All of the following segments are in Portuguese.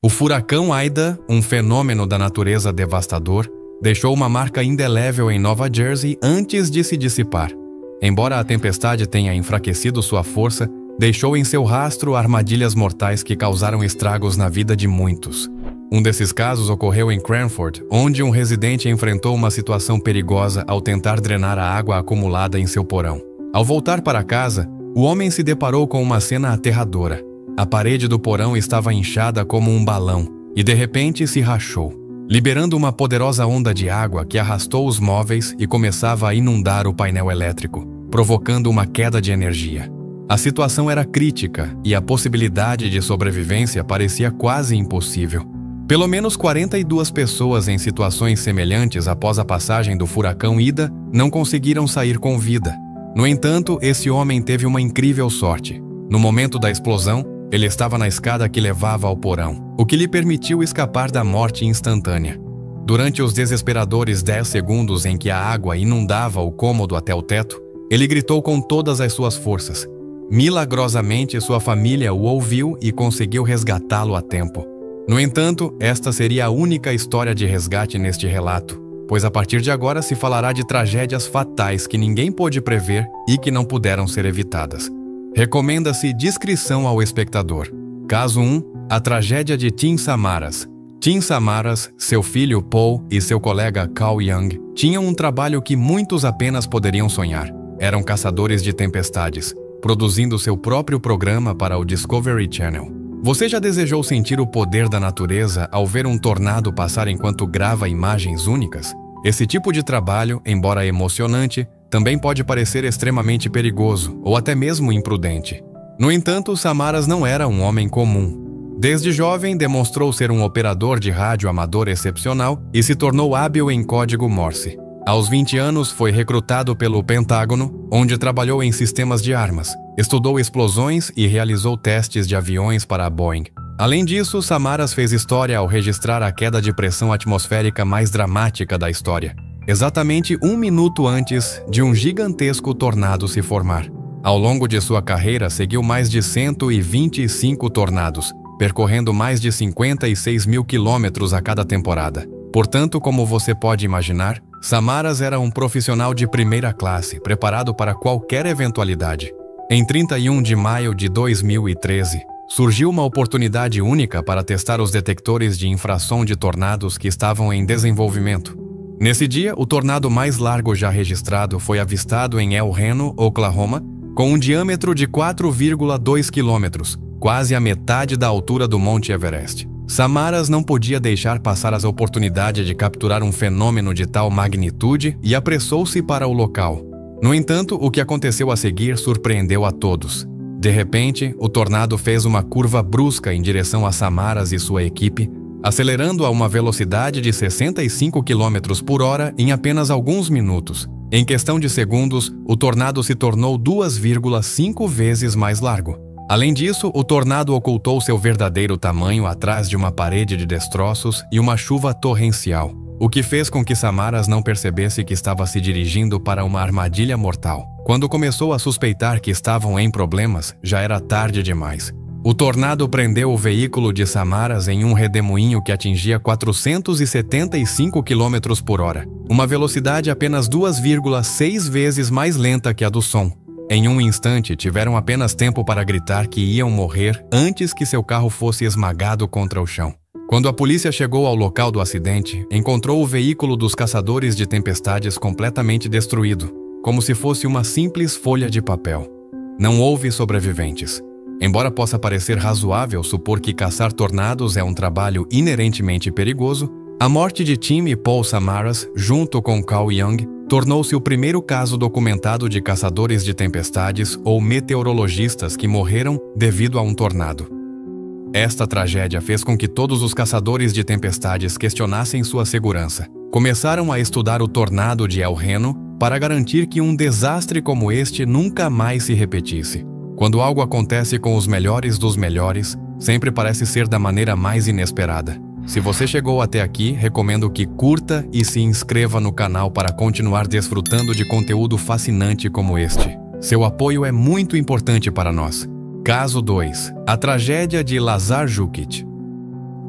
O furacão Ida, um fenômeno da natureza devastador, deixou uma marca indelével em Nova Jersey antes de se dissipar. Embora a tempestade tenha enfraquecido sua força, deixou em seu rastro armadilhas mortais que causaram estragos na vida de muitos. Um desses casos ocorreu em Cranford, onde um residente enfrentou uma situação perigosa ao tentar drenar a água acumulada em seu porão. Ao voltar para casa, o homem se deparou com uma cena aterradora. A parede do porão estava inchada como um balão e de repente se rachou, liberando uma poderosa onda de água que arrastou os móveis e começava a inundar o painel elétrico, provocando uma queda de energia. A situação era crítica e a possibilidade de sobrevivência parecia quase impossível. Pelo menos 42 pessoas em situações semelhantes após a passagem do furacão Ida não conseguiram sair com vida. No entanto, esse homem teve uma incrível sorte. No momento da explosão, ele estava na escada que levava ao porão, o que lhe permitiu escapar da morte instantânea. Durante os desesperadores 10 segundos em que a água inundava o cômodo até o teto, ele gritou com todas as suas forças. Milagrosamente, sua família o ouviu e conseguiu resgatá-lo a tempo. No entanto, esta seria a única história de resgate neste relato, pois a partir de agora se falará de tragédias fatais que ninguém pôde prever e que não puderam ser evitadas. Recomenda-se discrição ao espectador. Caso 1. A tragédia de Tim Samaras. Tim Samaras, seu filho Paul e seu colega Carl Young tinham um trabalho que muitos apenas poderiam sonhar. Eram caçadores de tempestades, produzindo seu próprio programa para o Discovery Channel. Você já desejou sentir o poder da natureza ao ver um tornado passar enquanto grava imagens únicas? Esse tipo de trabalho, embora emocionante, também pode parecer extremamente perigoso ou até mesmo imprudente. No entanto, Samaras não era um homem comum. Desde jovem, demonstrou ser um operador de rádio amador excepcional e se tornou hábil em código Morse. Aos 20 anos, foi recrutado pelo Pentágono, onde trabalhou em sistemas de armas, estudou explosões e realizou testes de aviões para a Boeing. Além disso, Samaras fez história ao registrar a queda de pressão atmosférica mais dramática da história, exatamente 1 minuto antes de um gigantesco tornado se formar. Ao longo de sua carreira, seguiu mais de 125 tornados, percorrendo mais de 56 mil quilômetros a cada temporada. Portanto, como você pode imaginar, Samaras era um profissional de primeira classe, preparado para qualquer eventualidade. Em 31 de maio de 2013, surgiu uma oportunidade única para testar os detectores de infração de tornados que estavam em desenvolvimento. Nesse dia, o tornado mais largo já registrado foi avistado em El Reno, Oklahoma, com um diâmetro de 4,2 quilômetros, quase a metade da altura do Monte Everest. Samaras não podia deixar passar a oportunidade de capturar um fenômeno de tal magnitude e apressou-se para o local. No entanto, o que aconteceu a seguir surpreendeu a todos. De repente, o tornado fez uma curva brusca em direção a Samaras e sua equipe, acelerando a uma velocidade de 65 km por hora em apenas alguns minutos. Em questão de segundos, o tornado se tornou 2,5 vezes mais largo. Além disso, o tornado ocultou seu verdadeiro tamanho atrás de uma parede de destroços e uma chuva torrencial, o que fez com que Samaras não percebesse que estava se dirigindo para uma armadilha mortal. Quando começou a suspeitar que estavam em problemas, já era tarde demais. O tornado prendeu o veículo de Samaras em um redemoinho que atingia 475 km por hora, uma velocidade apenas 2,6 vezes mais lenta que a do som. Em um instante, tiveram apenas tempo para gritar que iam morrer antes que seu carro fosse esmagado contra o chão. Quando a polícia chegou ao local do acidente, encontrou o veículo dos caçadores de tempestades completamente destruído, como se fosse uma simples folha de papel. Não houve sobreviventes. Embora possa parecer razoável supor que caçar tornados é um trabalho inerentemente perigoso, a morte de Tim e Paul Samaras, junto com Carl Young, tornou-se o primeiro caso documentado de caçadores de tempestades ou meteorologistas que morreram devido a um tornado. Esta tragédia fez com que todos os caçadores de tempestades questionassem sua segurança. Começaram a estudar o tornado de El Reno para garantir que um desastre como este nunca mais se repetisse. Quando algo acontece com os melhores dos melhores, sempre parece ser da maneira mais inesperada. Se você chegou até aqui, recomendo que curta e se inscreva no canal para continuar desfrutando de conteúdo fascinante como este. Seu apoio é muito importante para nós. Caso 2. A tragédia de Lazar Jukic.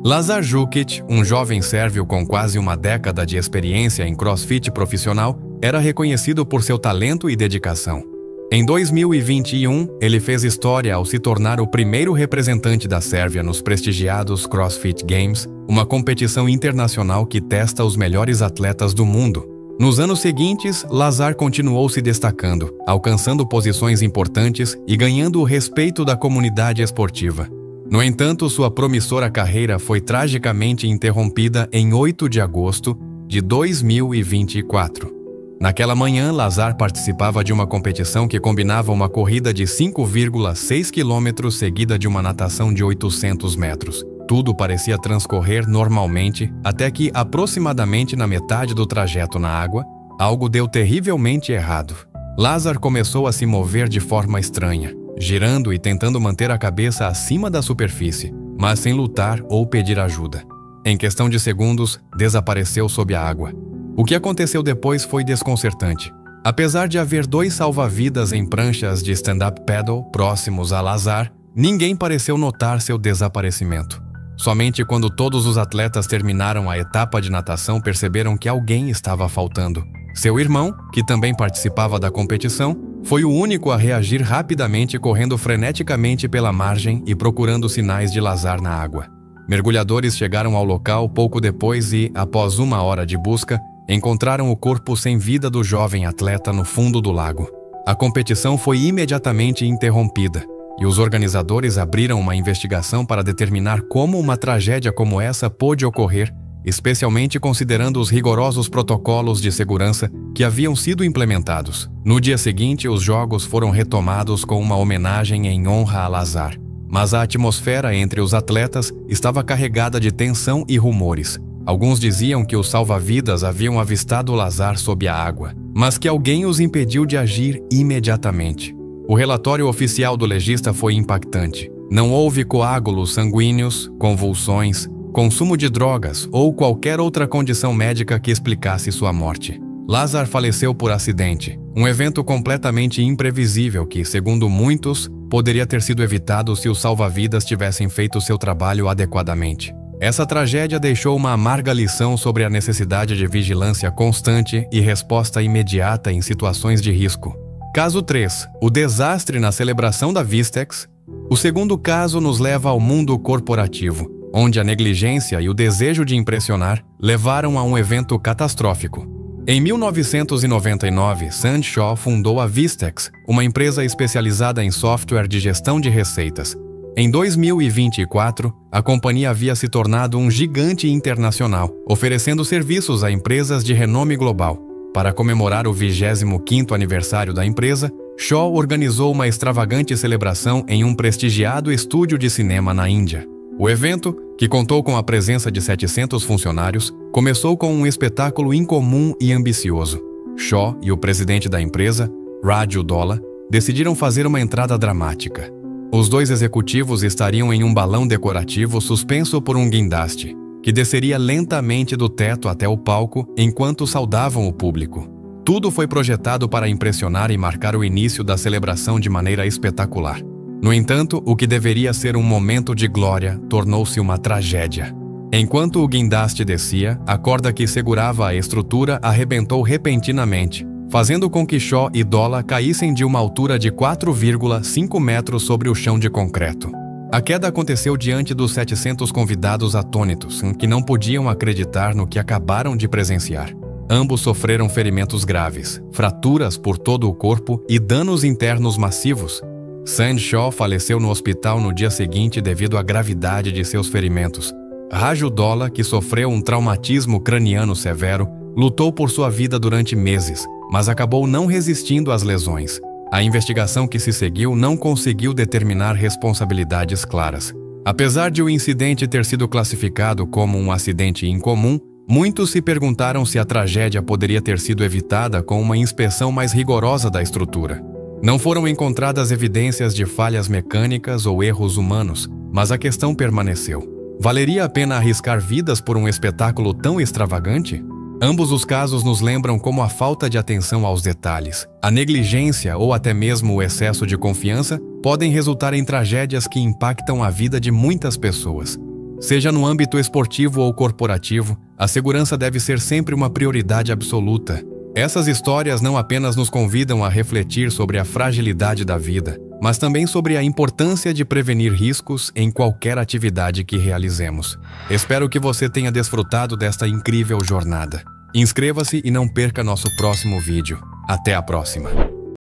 Lazar Jukic, um jovem sérvio com quase uma década de experiência em crossfit profissional, era reconhecido por seu talento e dedicação. Em 2021, ele fez história ao se tornar o primeiro representante da Sérvia nos prestigiados CrossFit Games, uma competição internacional que testa os melhores atletas do mundo. Nos anos seguintes, Lazar continuou se destacando, alcançando posições importantes e ganhando o respeito da comunidade esportiva. No entanto, sua promissora carreira foi tragicamente interrompida em 8 de agosto de 2024. Naquela manhã, Lazar participava de uma competição que combinava uma corrida de 5,6 km seguida de uma natação de 800 metros. Tudo parecia transcorrer normalmente, até que, aproximadamente na metade do trajeto na água, algo deu terrivelmente errado. Lazar começou a se mover de forma estranha, girando e tentando manter a cabeça acima da superfície, mas sem lutar ou pedir ajuda. Em questão de segundos, desapareceu sob a água. O que aconteceu depois foi desconcertante. Apesar de haver 2 salva-vidas em pranchas de stand-up paddle próximos a Lazar, ninguém pareceu notar seu desaparecimento. Somente quando todos os atletas terminaram a etapa de natação perceberam que alguém estava faltando. Seu irmão, que também participava da competição, foi o único a reagir rapidamente, correndo freneticamente pela margem e procurando sinais de Lazar na água. Mergulhadores chegaram ao local pouco depois e, após 1 hora de busca, encontraram o corpo sem vida do jovem atleta no fundo do lago. A competição foi imediatamente interrompida e os organizadores abriram uma investigação para determinar como uma tragédia como essa pôde ocorrer, especialmente considerando os rigorosos protocolos de segurança que haviam sido implementados. No dia seguinte, os jogos foram retomados com uma homenagem em honra a Lazar, mas a atmosfera entre os atletas estava carregada de tensão e rumores. Alguns diziam que os salva-vidas haviam avistado Lazar sob a água, mas que alguém os impediu de agir imediatamente. O relatório oficial do legista foi impactante. Não houve coágulos sanguíneos, convulsões, consumo de drogas ou qualquer outra condição médica que explicasse sua morte. Lazar faleceu por acidente, um evento completamente imprevisível que, segundo muitos, poderia ter sido evitado se os salva-vidas tivessem feito seu trabalho adequadamente. Essa tragédia deixou uma amarga lição sobre a necessidade de vigilância constante e resposta imediata em situações de risco. Caso 3. O desastre na celebração da Vistex. O segundo caso nos leva ao mundo corporativo, onde a negligência e o desejo de impressionar levaram a um evento catastrófico. Em 1999, Sandy Shaw fundou a Vistex, uma empresa especializada em software de gestão de receitas. Em 2024, a companhia havia se tornado um gigante internacional, oferecendo serviços a empresas de renome global. Para comemorar o 25º aniversário da empresa, Shaw organizou uma extravagante celebração em um prestigiado estúdio de cinema na Índia. O evento, que contou com a presença de 700 funcionários, começou com um espetáculo incomum e ambicioso. Shaw e o presidente da empresa, Raju Dolla, decidiram fazer uma entrada dramática. Os 2 executivos estariam em um balão decorativo suspenso por um guindaste, que desceria lentamente do teto até o palco enquanto saudavam o público. Tudo foi projetado para impressionar e marcar o início da celebração de maneira espetacular. No entanto, o que deveria ser um momento de glória tornou-se uma tragédia. Enquanto o guindaste descia, a corda que segurava a estrutura arrebentou repentinamente, fazendo com que Shaw e Dolla caíssem de uma altura de 4,5 metros sobre o chão de concreto. A queda aconteceu diante dos 700 convidados atônitos, que não podiam acreditar no que acabaram de presenciar. Ambos sofreram ferimentos graves, fraturas por todo o corpo e danos internos massivos. Sandy Shaw faleceu no hospital no dia seguinte devido à gravidade de seus ferimentos. Raju Dolla, que sofreu um traumatismo craniano severo, lutou por sua vida durante meses, mas acabou não resistindo às lesões. A investigação que se seguiu não conseguiu determinar responsabilidades claras. Apesar de o incidente ter sido classificado como um acidente incomum, muitos se perguntaram se a tragédia poderia ter sido evitada com uma inspeção mais rigorosa da estrutura. Não foram encontradas evidências de falhas mecânicas ou erros humanos, mas a questão permaneceu. Valeria a pena arriscar vidas por um espetáculo tão extravagante? Ambos os casos nos lembram como a falta de atenção aos detalhes, a negligência ou até mesmo o excesso de confiança podem resultar em tragédias que impactam a vida de muitas pessoas. Seja no âmbito esportivo ou corporativo, a segurança deve ser sempre uma prioridade absoluta. Essas histórias não apenas nos convidam a refletir sobre a fragilidade da vida, mas também sobre a importância de prevenir riscos em qualquer atividade que realizemos. Espero que você tenha desfrutado desta incrível jornada. Inscreva-se e não perca nosso próximo vídeo. Até a próxima!